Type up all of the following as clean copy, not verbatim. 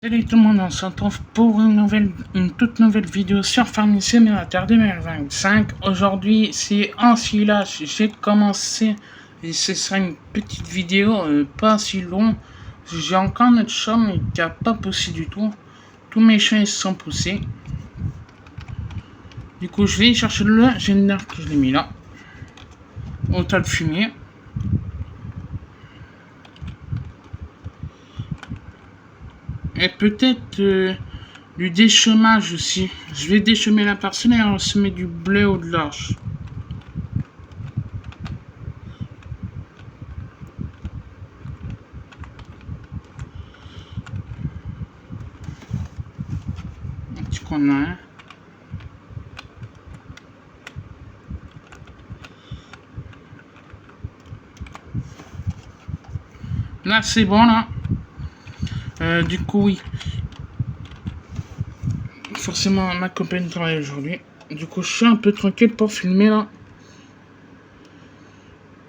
Salut tout le monde, on se retrouve pour une toute nouvelle vidéo sur Farming Simulator 2025. Aujourd'hui, c'est en silage. J'ai commencé et ce sera une petite vidéo pas si longue. J'ai encore notre chat mais qui a pas poussé du tout. Tous mes chiens ils se sont poussés. Du coup, je vais chercher le générateur que je l'ai mis là. Au tas de fumier. Et peut-être du déchemage aussi. Je vais déchemer la parcelle et on se met du blé ou de l'orge. Un petit qu'on a un. Là c'est bon là. Du coup oui. Forcément ma copine travaille aujourd'hui. Du coup je suis un peu tranquille pour filmer là.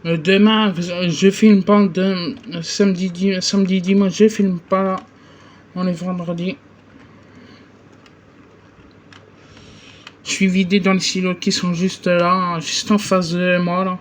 Demain je filme pas de samedi dimanche je filme pas là. On est vendredi. Je suis vidé dans les silos qui sont juste là, juste en face de moi là.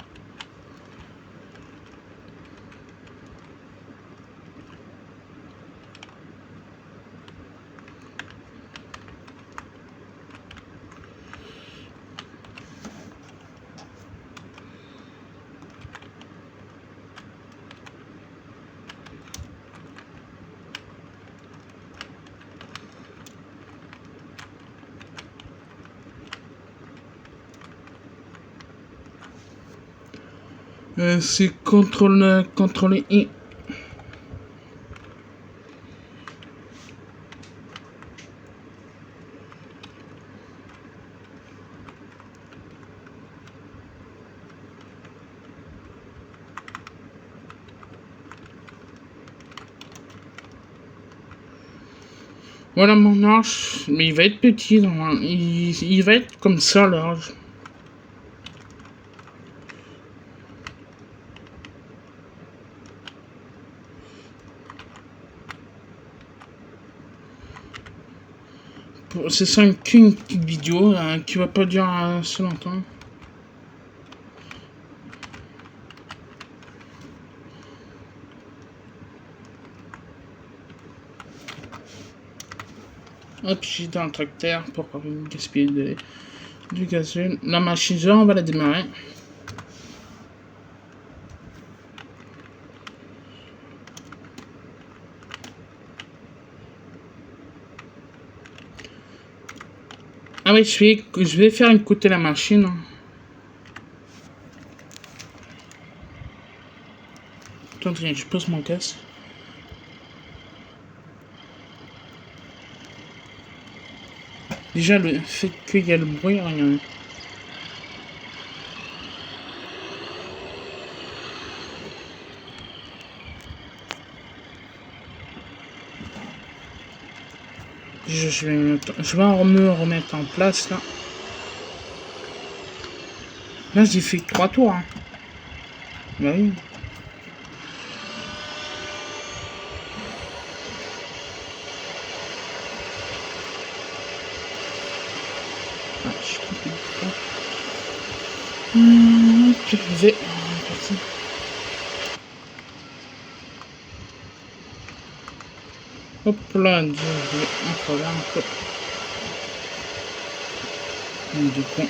C'est contrôle I. Voilà mon arche, mais il va être petit, il va être comme ça l'orge. C'est ça qu'une petite vidéo qui va pas durer assez longtemps. Hop, j'ai dans le tracteur pour pas gaspiller du gazole. La machine, on va la démarrer. Ah oui, je vais faire écouter la machine. Attendez, je pose mon casque. Déjà, le fait qu'il y a le bruit, rien. Je vais me remettre en place là. Là, j'ai fait 3 tours. Hein. Bah oui. Ah, je suis coupé. Je vais. Hop là, je vais un programme. Du coup.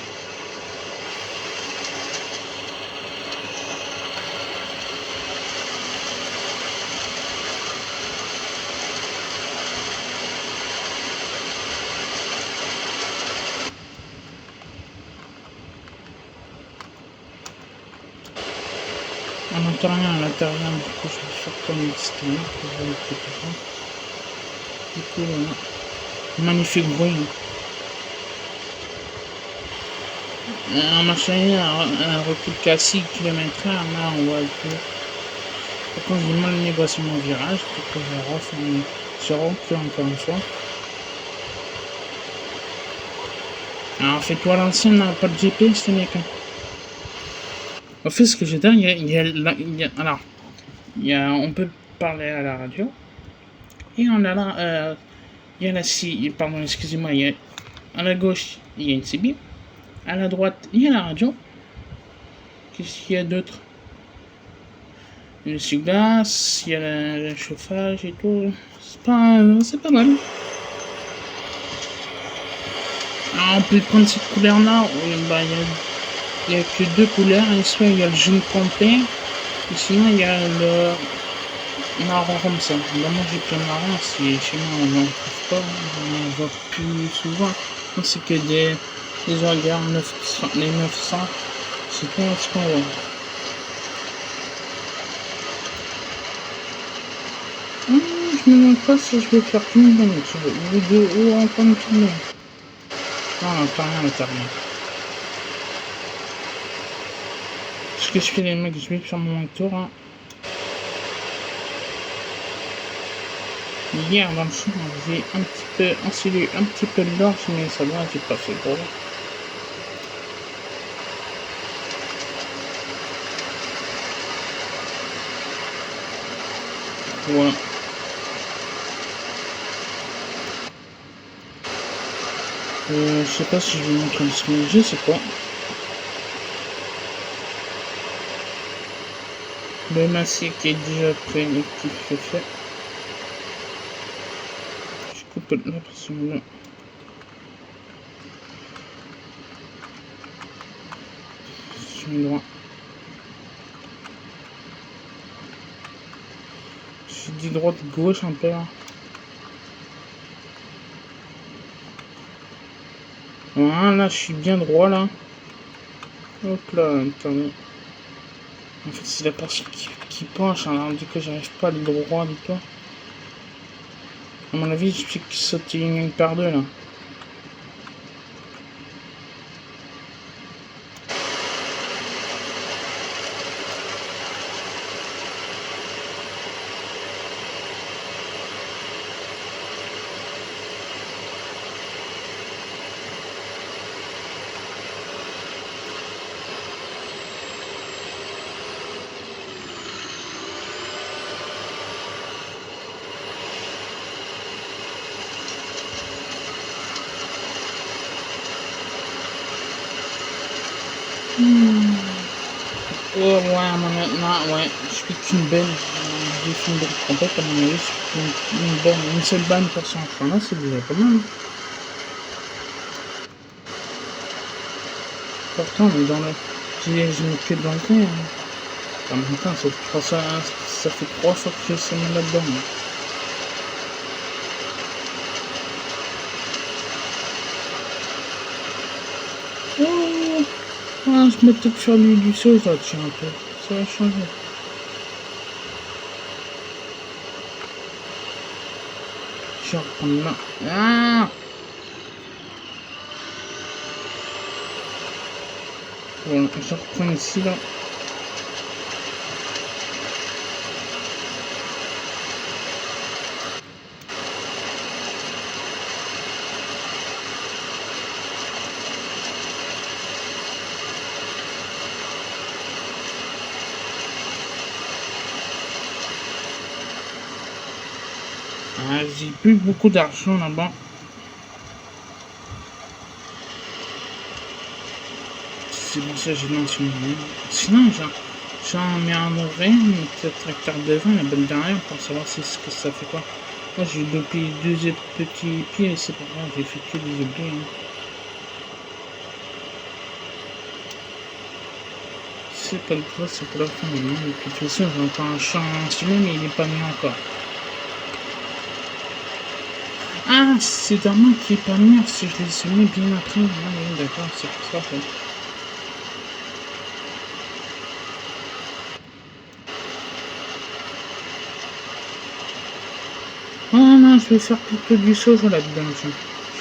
On n'entend rien à l'intérieur, du coup je vais faire comme l'extérieur pour voir le tout. Du coup voilà. Magnifique bruit. Un machin un recul classique km/h, là on voit le peu. Par contre j'ai mal négocié mon virage, du coup je vais refaire ce recul encore une fois. Alors fais-toi l'ancienne, n'a pas de GPS les mecs. En fait ce que j'ai dit, alors on peut parler à la radio. Et on a là Il y a la scie, pardon, excusez-moi, il y a, à la gauche, il y a une CB. À la droite, il y a la radio. Qu'est-ce qu'il y a d'autre? Le essuie-glace, il y a le chauffage et tout. C'est pas mal. Alors, on peut prendre cette couleur-là. Bah, il y a que deux couleurs. Et soit il y a le jaune complet, et sinon il y a le marron comme ça. Bah, moi j'ai pris le marron, si chez moi on n'en trouve pas, on en voit plus souvent. C'est que des regards 900, les 900, c'est pas ce qu'on voit. Je me demande pas si je vais faire tout le monde sur le vidéo ou en train de tourner. Non, t'as rien. Ce que je fais les mecs, je vais faire mon tour. Hein. Hier dans le champ, j'ai un petit peu ensilé un petit peu de l'orge, mais ça va, j'ai pas fait gros. Voilà. Je sais pas si je vais montrer le screen, je sais pas. Le massif qui est déjà prêt, le petit fait. Je coupe la pression là. Je mets droit. Je dis droite gauche un peu là. Voilà, je suis bien droit là. Hop là, attendez. En fait, c'est la personne qui penche, hein, alors du coup, j'arrive pas à aller droit du tout. À mon avis, je sais qu'il saute une ligne par deux là. Oh ouais, maintenant, ouais, je suis qu'une belle, j'ai fait une belle trompette, à mon avis, je suis une seule banne pour 100 francs, là, c'est déjà pas mal. Pourtant, on est dans le, je mets que dans le coin, hein. En même temps, ça fait 3 fois que je suis là-dedans. Hein. Oh, ah, je vais peut-être faire du saut, ça, tiens, un peu, ça va changer. Je vais reprendre là. Ah! Voilà, je reprends ici, là. Ah, j'ai plus beaucoup d'argent là-bas. C'est pour ça que j'ai lancé une vie. Sinon, j'en mets un vrai, peut-être un quart devant, la balle derrière, pour savoir si ce que ça fait quoi. Moi, j'ai deux petits pieds, c'est pas grave, j'ai fait que des oublis. Hein. C'est pas le poids, c'est pas la fin du monde. Et puis de toute façon, j'ai encore un champ insulé, mais il n'est pas mis encore. Ah, c'est normal qui est pas mis, si je l'ai semé bien après. Ah oui, d'accord, c'est pour ça. En fait. Oh non, je vais faire plutôt du soja là-dedans,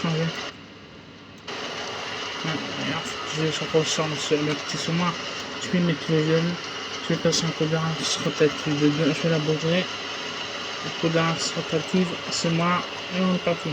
changer. Ouais, d'ailleurs, je ressors le petit saumon. Je vais mettre le gel. Je vais passer un coup d'arrêt rotative dedans. Je vais la bourrer. Un coup d'arrêt rotative, c'est moi. Et on est parti.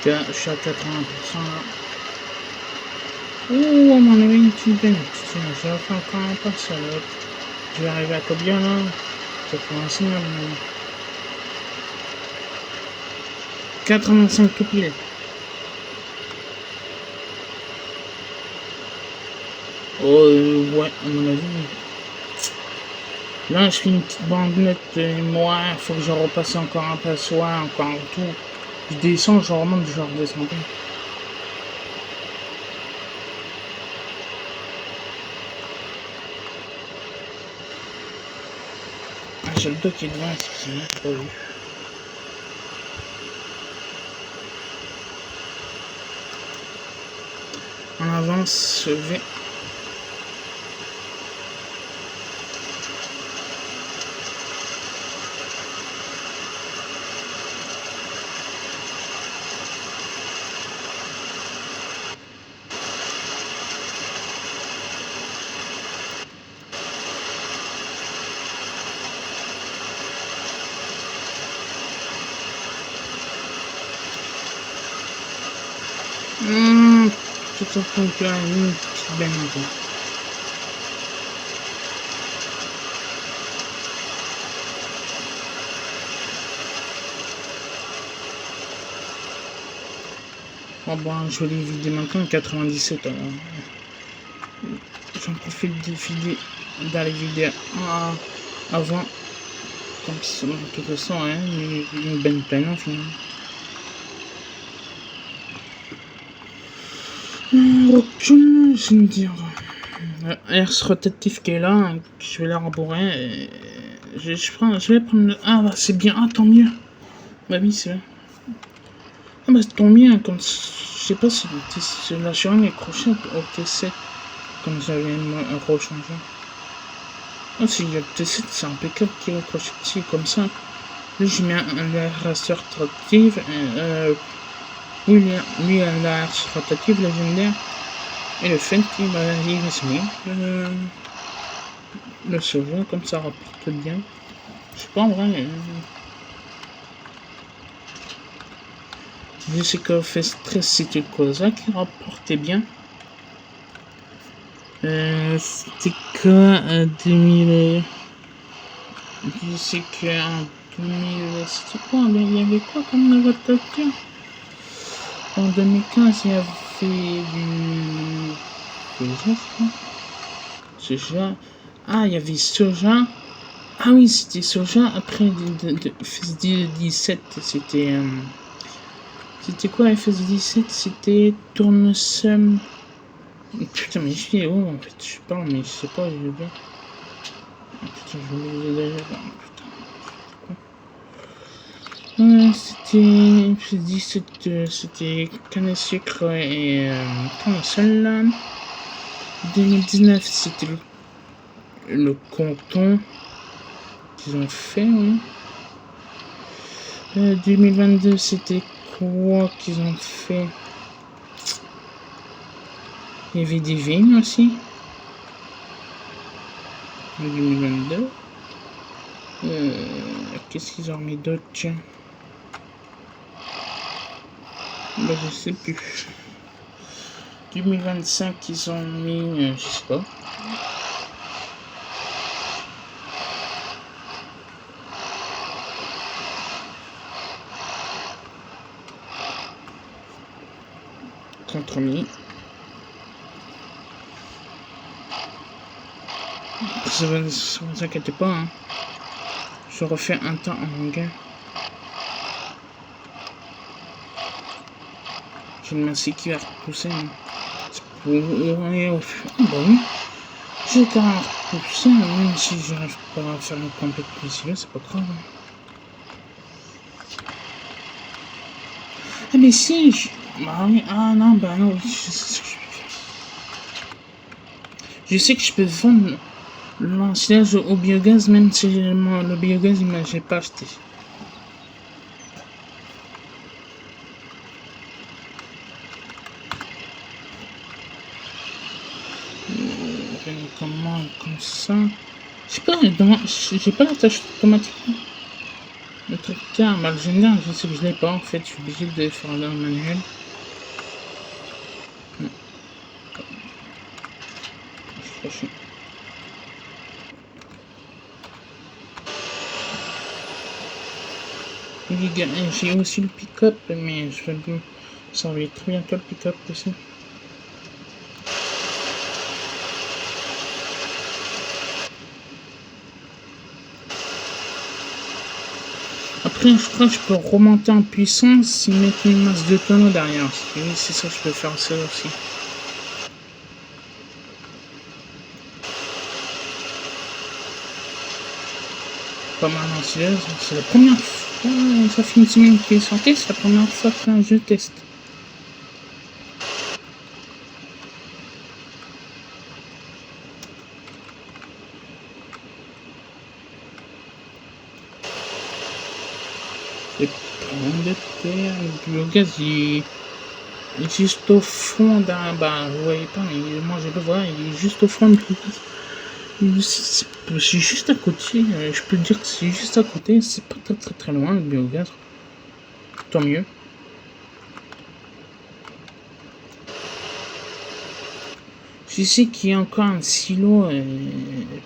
Je suis à 80% là. Ouh, à mon avis, une petite belle. Je vais faire encore un pas sur l'autre. Je vais arriver à combien là? 85 à mon avis. 85 tout pile. Oh, ouais, à mon avis. Là, je fais une petite bandelette et moi, il faut que je repasse encore un passoire, encore un tout. Je descends, je remonte, je redescends pas. Ah, j'ai le dos qui est devant, excusez-moi, j'ai pas vu. On avance, je vais. Tout en fond qu'il y a une petite benne encore. Oh bon, je vais les vider maintenant, 97 alors. J'en profite de vider, d'aller vider avant. Comme ça, de toute façon, hein, une benne pleine au final. Aucune, je vais me dire. Air rotatif qui est là, hein, je vais la rembourrer. Je vais prendre le. Ah, bah c'est bien, ah tant mieux. Bah oui, c'est vrai. Ah, bah tant mieux, comme. Je sais pas si la chaîne est accrochée au T7. Comme j'avais rechangé. Ah, si le T7, c'est impeccable qui est accroché dessus, comme ça. Là, j'ai mis la rassure rotative. Lui, la rotative légendaire. Et le fait qu'il va se met le soja, comme ça rapporte bien. Je sais pas en vrai. Je sais que fait stress, c'était quoi ça qui rapportait bien. C'était que 2000. Je sais qu'en 2000. C'était quoi? Il y avait quoi comme rotation? En 2015, il y avait du soja. Ah, il y avait soja. Ah oui, c'était soja. Après, FS17, c'était. C'était quoi FS17? C'était tournesol. Putain, mais je suis où en fait? Je parle, mais je sais pas, je veux bien. Putain, je voulais d'ailleurs. Putain. C'était FS17, c'était canne à sucre et tournesol. 2019, c'était le canton qu'ils ont fait, oui. 2022, c'était quoi qu'ils ont fait? Il y avait des vignes aussi. 2022. Qu'est-ce qu'ils ont mis d'autre, tiens? Bah, je sais plus. 2025, ils ont mis, je sais pas. Contre-mis. Ça ne vous inquiétez pas, hein. Je refais un temps en gain. J'ai une masse qui va repousser. Hein. Bah oui. J'ai qu'à repousser, même si j'arrive pas à faire une complète ici, c'est pas grave. Ah mais si Bah oui, ah non, bah non, je sais ce que je vais faire. Je sais que je peux vendre l'ensilage au biogaz, même si le biogaz, j'ai pas acheté. Comment, comme ça. Je sais pas, j'ai pas la tâche automatique. Le truc bah, le général, je sais que je l'ai pas en fait, je suis obligé de faire un manuel. Non. Je suis j'ai aussi le pick-up, mais je vais ça va être très bientôt le pick-up aussi. Après, je crois que je peux remonter en puissance si mettre une masse de tonneaux derrière. Oui, c'est ça, je peux faire ça aussi. Pas mal ensileuse, c'est la première fois, ça fait une semaine qu'il est sorti, c'est la première fois que je teste. Les pommes de terre, le biogaz il est juste au fond d'un. Bah, vous voyez pas, mais moi je le vois, il est juste au fond de c'est juste à côté, je peux dire que c'est juste à côté, c'est pas très loin le biogaz. Tant mieux. Je sais qu'il y a encore un silo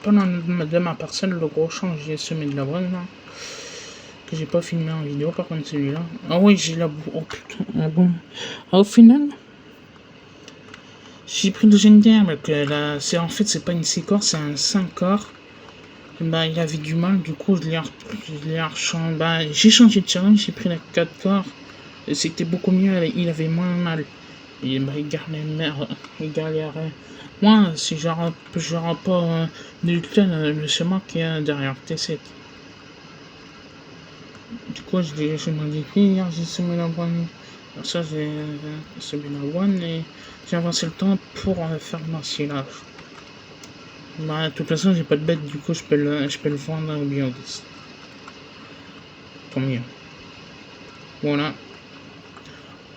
pas loin de ma parcelle, le gros champ que j'ai semé de la bonne là. Que j'ai pas filmé en vidéo par contre celui-là. Ah oui, j'ai la boue. Oh putain, ah bon. Ah, au final, j'ai pris le légendaire, mais que là, c'est en fait c'est pas une 6 corps, c'est un 5 corps. Bah il avait du mal, du coup je l'ai rechangé. Bah j'ai changé de challenge, j'ai pris la 4 corps. Et c'était beaucoup mieux, il avait moins mal. Et bah il galérait. Moi, si j'aurais pas Newton, le chemin qui est derrière T7. Du coup, je modifie. Hier, j'ai semé la bonne. Alors ça, j'ai semé la bonne et j'ai avancé le temps pour faire l'ensilage. Bah, de toute façon, j'ai pas de bête, du coup, je peux le vendre au biogaz. Tant mieux. Voilà.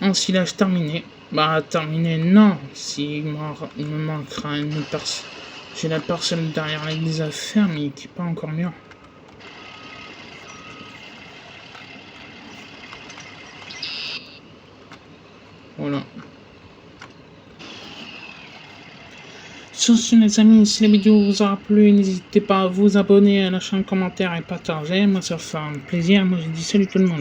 Ensilage terminé. Bah, terminé, non. Il me manquera une personne. J'ai la personne derrière l'église à faire, mais qui n'est pas encore mûre. Voilà. Sur ce, les amis, si la vidéo vous aura plu, n'hésitez pas à vous abonner, à lâcher un commentaire et partager. Moi, ça fait un plaisir. Moi, je dis salut tout le monde.